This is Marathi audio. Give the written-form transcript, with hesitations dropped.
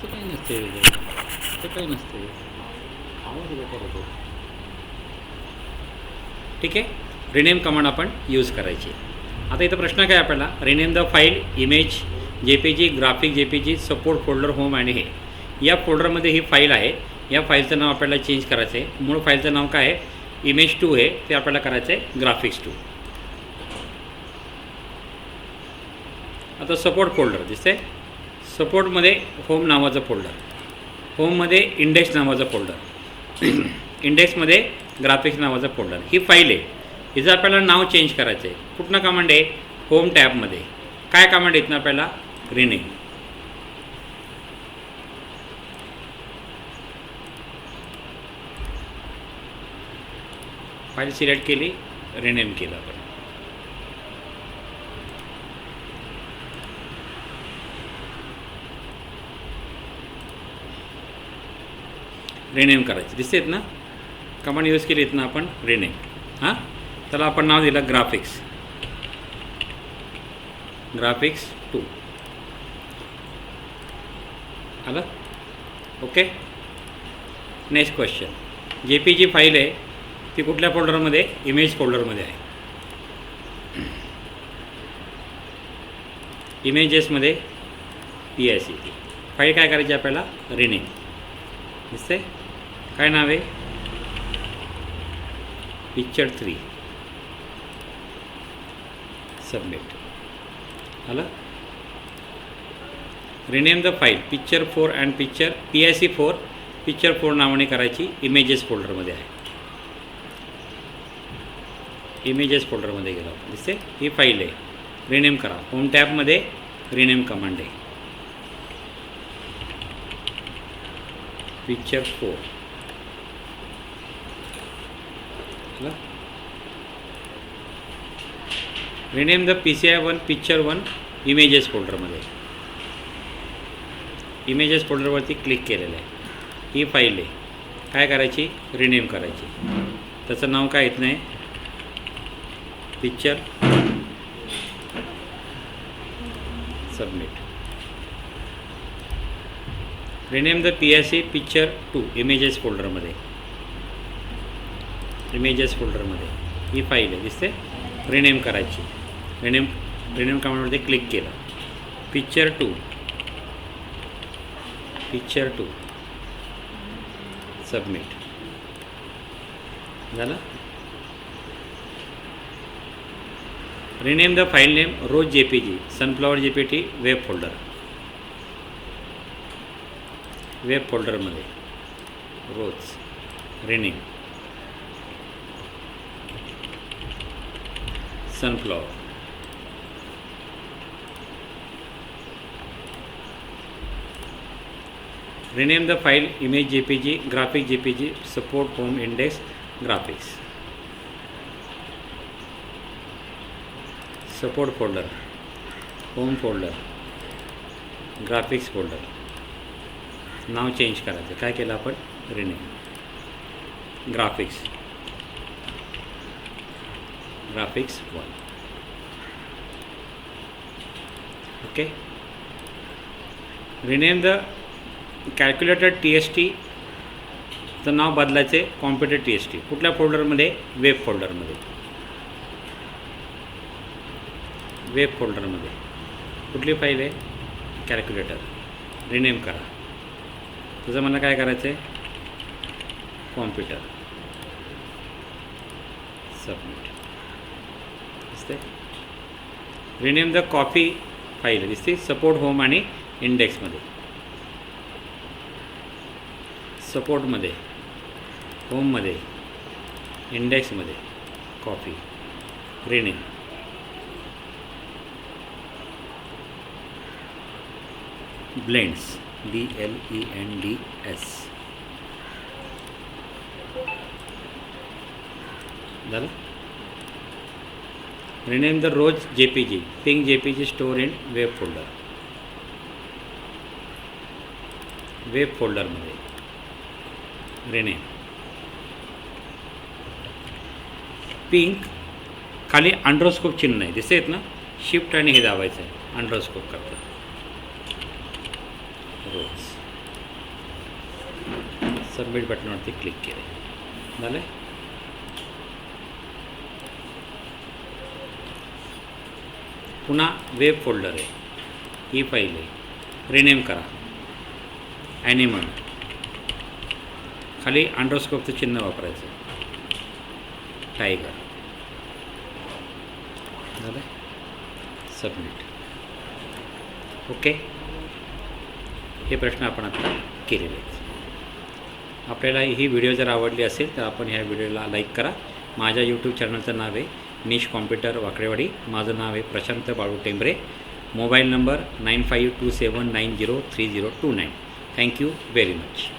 असं काही नसते, ते काही नसते. आवाज येतो होतो. ठीक आहे. रिनेम कमांड आपण यूज करायची. आता इथं प्रश्न काय आपल्याला, rename the file image JPG graphic JPG support folder home आणि हे या फोल्डरमध्ये ही फाईल आहे. या फाईलचं नाव आपल्याला चेंज करायचं आहे. मूळ फाईलचं नाव काय आहे, इमेज2 आहे, ते आपल्याला करायचं आहे ग्राफिक्स2. आता सपोर्ट फोल्डर दिसते, सपोर्टमध्ये होम नावाचं फोल्डर, होममध्ये इंडेक्स नावाचं फोल्डर, इंडेक्समध्ये ग्राफिक्स नावाचं फोल्डर. ही फाईल आहे, हिचं आपल्याला नाव चेंज करायचं आहे. कुठनं कमांड आहे, होम टॅबमध्ये. काय कमांड येत ना आपल्याला, रिनेम. फाईल सिलेक्ट केली, रिनेम केलं आपण. रिनेम करायची दिसतेत ना, कमांड यूज केली आहेत ना आपण, रिनेम. हां, त्याला आपण नाव दिलं ग्राफिक्स, ग्राफिक्स2 आलं. Okay. Next question, JPG file आहे ती कुठल्या फोल्डरमध्ये, इमेज फोल्डरमध्ये आहे. इमेजेसमध्ये PIC फाईल काय करायची आपल्याला, रिनेम. दिसते काय नाव आहे, पिक्चर3. सबमिट आलं. रिनेम द फाईल पिक्चर4 अँड PIC4 पिक्चर4 नावाने करायची. इमेजेस फोल्डरमध्ये आहे, इमेजेस फोल्डरमध्ये गेलो. दिसते ही फाईल आहे, रिनेम करा. होम टॅबमध्ये रिनेम कमांड आहे, पिक्चर4. रिनेम द PCI1 पिक्चर1 इमेजेस फोल्डरमध्ये. इमेजेस फोल्डरवरती क्लिक केलेलं आहे. ही फाईल आहे, काय करायची, रिनेम करायची. त्याचं नाव काय येत नाही, picture. Submit. Rename the PIC पिक्चर2 इमेजेस फोल्डरमध्ये, इमेजेस फोल्डरमध्ये ही फाईल आहे. दिसते, रिनेम करायची. रिनेम कमांडमध्ये क्लिक केलं, पिक्चर2 सबमिट झालं. Rename the file name rose JPG sunflower GPT web folder, web फोल्डरमध्ये rose rename sunflower. Rename the file image JPG graphic JPG support home index graphics. Support folder, home folder, graphics folder. नाव चेंज करायचं. काय केलं आपण, रिनेम ग्राफिक्स, ग्राफिक्स1. Okay. Rename the calculator TST चं नाव बदलायचे, कॉम्प्युटर TST. कुठल्या फोल्डरमध्ये, वेब फोल्डरमध्ये. वेब फोल्डरमध्ये कुठली फाईल आहे, कॅल्क्युलेटर. रिनेम करा. तुझं मला काय करायचं आहे, कॉम्प्युटर. सबमिट. दिसते. रिनेम द कॉपी फाईल दिसते, सपोर्ट होम आणि इंडेक्समध्ये. सपोर्टमध्ये, होममध्ये, इंडेक्समध्ये कॉपी. रिनेम. ब्लेंड्स BLENDS झालं. रिनेम द रोज JPG पिंग JPG store in web folder, web फोल्डरमध्ये रिनेम. पिंक खाली अंडरस्कोप चिन्ह आहे, दिसत ना, शिफ्ट आणि हे दाबायचं आहे, अंडरस्कोप करतं. रोज. सबमिट बटनावरती क्लिक केले. झालं. पुन्हा वेब फोल्डर आहे, ही फाईल आहे. रिनेम करा. ॲनिमल खाली अंडरस्कोपचं चिन्ह वापरायचं. टायगर. झालं. सबमिट. ओके. हे प्रश्न आपण आता केलेले आहेत. आपल्याला ही व्हिडिओ जर आवडली असेल तर आपण ह्या व्हिडिओला लाईक करा. माझ्या यूट्यूब चॅनलचं नाव आहे निश कॉम्प्युटर वाकडेवाडी. माझं नाव आहे Prashant Balu Tembare. Mobile number 9527903029. Thank you very much.